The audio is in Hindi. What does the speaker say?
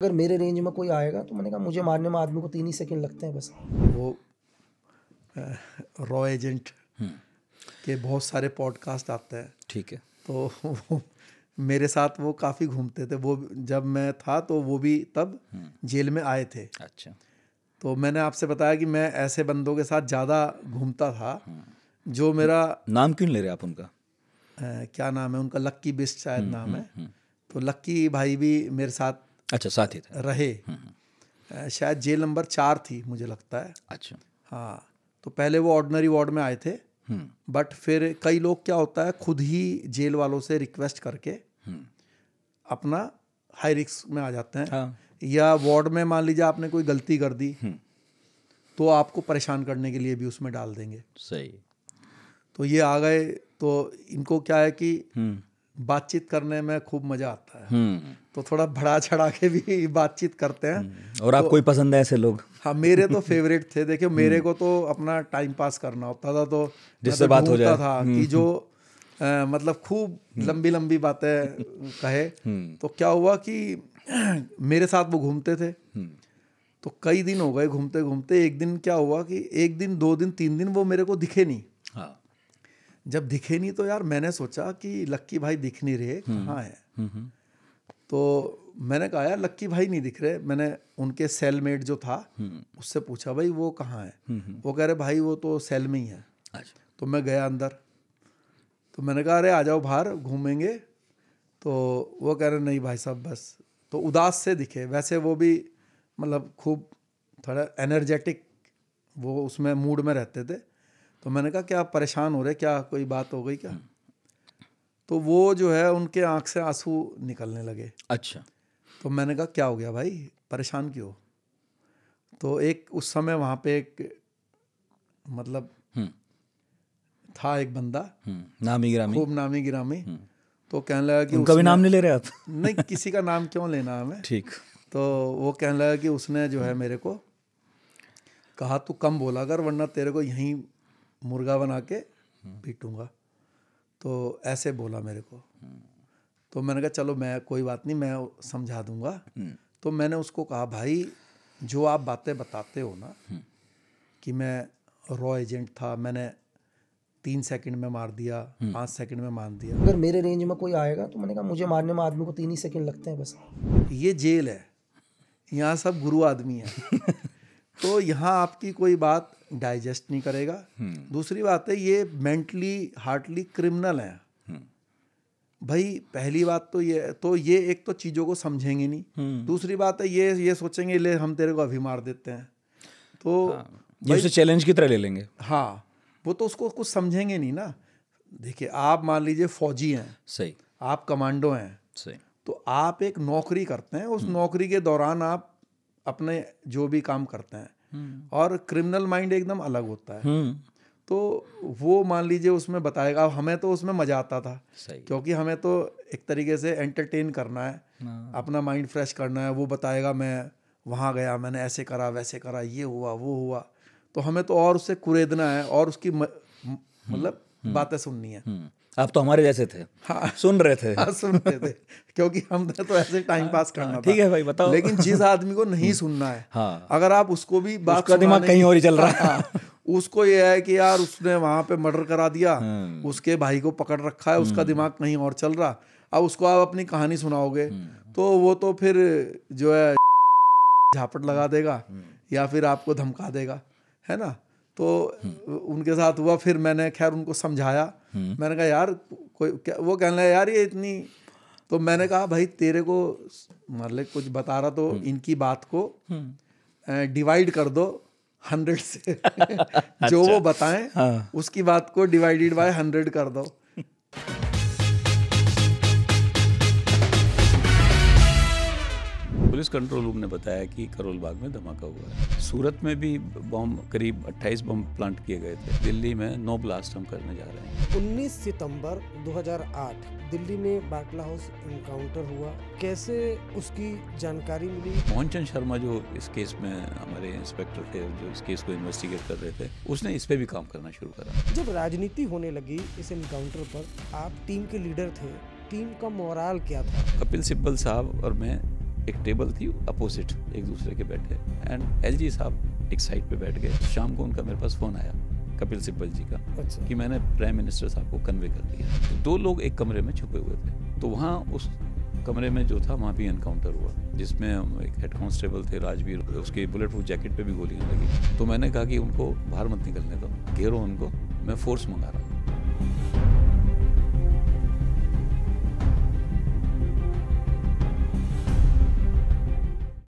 अगर मेरे रेंज में कोई आएगा तो मैंने कहा मुझे मारने में आदमी को 3 ही सेकंड लगते हैं बस। वो रॉ एजेंट के बहुत सारे पॉडकास्ट आते हैं, ठीक है। तो मेरे साथ वो काफ़ी घूमते थे। वो जब मैं था तो वो भी तब जेल में आए थे। अच्छा। तो मैंने आपसे बताया कि मैं ऐसे बंदों के साथ ज़्यादा घूमता था जो मेरा नाम क्यों ले रहे आप उनका? क्या नाम है उनका, लक्की बिस्ट शायद नाम है। तो लक्की भाई भी मेरे साथ अच्छा साथ ही थे। रहे। शायद जेल नंबर 4 थी मुझे लगता है। अच्छा। हाँ, तो पहले वो ऑर्डिनरी वार्ड में आए थे, बट फिर कई लोग क्या होता है खुद ही जेल वालों से रिक्वेस्ट करके अपना हाई रिस्क में आ जाते हैं। हाँ। या वार्ड में मान लीजिए आपने कोई गलती कर दी तो आपको परेशान करने के लिए भी उसमें डाल देंगे। सही। तो ये आ गए, तो इनको क्या है कि बातचीत करने में खूब मजा आता है, तो थोड़ा बढ़ा चढ़ा के भी बातचीत करते हैं। और आपको ही पसंद है ऐसे लोग? हाँ, मेरे तो फेवरेट थे। देखिए मेरे को तो अपना टाइम पास करना होता था, तो जिससे बात हो जाए था कि जो मतलब खूब लंबी लंबी बातें कहे। तो क्या हुआ कि मेरे साथ वो घूमते थे, तो कई दिन हो गए घूमते घूमते। एक दिन क्या हुआ कि 1 दिन 2 दिन 3 दिन वो मेरे को दिखे नहीं। हाँ। जब दिखे नहीं तो यार मैंने सोचा कि लक्की भाई दिख नहीं रहे, कहाँ है। तो मैंने कहा यार लक्की भाई नहीं दिख रहे। मैंने उनके सेलमेट जो था उससे पूछा भाई वो कहाँ है। वो कह रहे भाई वो तो सेल में ही है। अच्छा। तो मैं गया अंदर, तो मैंने कहा अरे आ जाओ बाहर घूमेंगे। तो वो कह रहे नहीं भाई साहब बस। तो उदास से दिखे, वैसे वो भी मतलब खूब थोड़ा एनर्जेटिक वो उसमें मूड में रहते थे। तो मैंने कहा क्या परेशान हो रहे, क्या कोई बात हो गई क्या? तो वो जो है उनके आंख से आंसू निकलने लगे। अच्छा। तो मैंने कहा क्या हो गया भाई, परेशान क्यों? तो एक उस समय वहाँ पे एक मतलब था एक बंदा नामी गिरामी, खूब नामी गिरामी। तो कहने लगा कि उनका भी नाम नहीं ले रहे आप? नहीं, किसी का नाम क्यों लेना हमें। ठीक। तो वो कहने लगा कि उसने जो है मेरे को कहा तू कम बोला कर वरना तेरे को यहीं मुर्गा बना के पीटूंगा। तो ऐसे बोला मेरे को। तो मैंने कहा चलो मैं कोई बात नहीं, मैं समझा दूंगा। तो मैंने उसको कहा भाई जो आप बातें बताते हो ना कि मैं रॉ एजेंट था, मैंने 3 सेकंड में मार दिया, 5 सेकंड में मार दिया। अगर मेरे रेंज में कोई आएगा तो मैंने कहा मुझे मारने में आदमी को 3 ही सेकंड लगते हैं बस। ये जेल है, यहाँ सब गुरु आदमी है। तो यहाँ आपकी कोई बात डाइजेस्ट नहीं करेगा। दूसरी बात है ये मेंटली हार्टली क्रिमिनल है भाई। पहली बात तो ये एक तो चीज़ों को समझेंगे नहीं। दूसरी बात है ये सोचेंगे ले हम तेरे को अभी मार देते हैं। तो ये उसे चैलेंज की तरह ले लेंगे। हाँ, वो तो उसको कुछ समझेंगे नहीं ना। देखिए आप मान लीजिए फौजी हैं, सही, आप कमांडो हैं, सही, तो आप एक नौकरी करते हैं, उस नौकरी के दौरान आप अपने जो भी काम करते हैं, और क्रिमिनल माइंड एकदम अलग होता है। तो वो मान लीजिए उसमें बताएगा, हमें तो उसमें मज़ा आता था क्योंकि हमें तो एक तरीके से एंटरटेन करना है, अपना माइंड फ्रेश करना है। वो बताएगा मैं वहाँ गया, मैंने ऐसे करा वैसे करा, ये हुआ वो हुआ। तो हमें तो और उससे कुरेदना है और उसकी मतलब बातें सुननी है। आप तो हमारे जैसे थे। हाँ, सुन रहे थे। हाँ, सुनते थे क्योंकि हमने तो ऐसे टाइम पास करना था। ठीक है भाई बताओ। लेकिन जिस आदमी को नहीं सुनना है, हाँ, अगर आप उसको भी बात उसका दिमाग कहीं और ही चल रहा है। हाँ, उसको ये है कि यार उसने वहां पे मर्डर करा दिया, उसके भाई को पकड़ रखा है, उसका दिमाग कहीं और चल रहा। अब उसको आप अपनी कहानी सुनाओगे तो वो तो फिर जो है झापट लगा देगा या फिर आपको धमका देगा, है ना। तो उनके साथ हुआ। फिर मैंने खैर उनको समझाया। मैंने कहा यार कोई क्या, वो कहने लगा यार ये इतनी। तो मैंने कहा भाई तेरे को मतलब कुछ बता रहा तो इनकी बात को डिवाइड कर दो 100 से। जो वो बताएं उसकी बात को डिवाइडेड बाय 100 कर दो। पुलिस कंट्रोल रूम ने बताया कि करोल बाग में धमाका हुआ है। सूरत में भी बम करीब 28 बम प्लांट किए गए थे। दिल्ली में 9 ब्लास्ट हम करने जा रहे हैं। 19 सितंबर 2008 दिल्ली में बाटला हाउस इनकाउंटर हुआ। कैसे उसकी जानकारी मिली? मोहनचंद शर्मा जो इस केस में हमारे इंस्पेक्टर थे, जो इस केस को इन्वेस्टिगेट कर रहे थे, उसने इस पे भी काम करना शुरू करा। जब राजनीति होने लगी इस इनकाउंटर पर, आप टीम के लीडर थे, टीम का मोराल क्या था? कपिल सिब्बल साहब और मैं एक टेबल थी अपोजिट एक दूसरे के बैठे, एंड एलजी साहब एक साइड पे बैठ गए। शाम को उनका मेरे पास फ़ोन आया कपिल सिब्बल जी का, अच्छा। कि मैंने प्राइम मिनिस्टर साहब को कन्वे कर दिया। तो 2 लोग एक कमरे में छुपे हुए थे, तो वहाँ उस कमरे में जो था वहाँ भी एनकाउंटर हुआ, जिसमें एक हेड कांस्टेबल थे राजवीर, उसके बुलेट प्रूफ जैकेट पे भी गोलियां लगी। तो मैंने कहा कि उनको बाहर मत निकलने दो, घेरो उनको, मैं फोर्स मंगा रहा हूँ।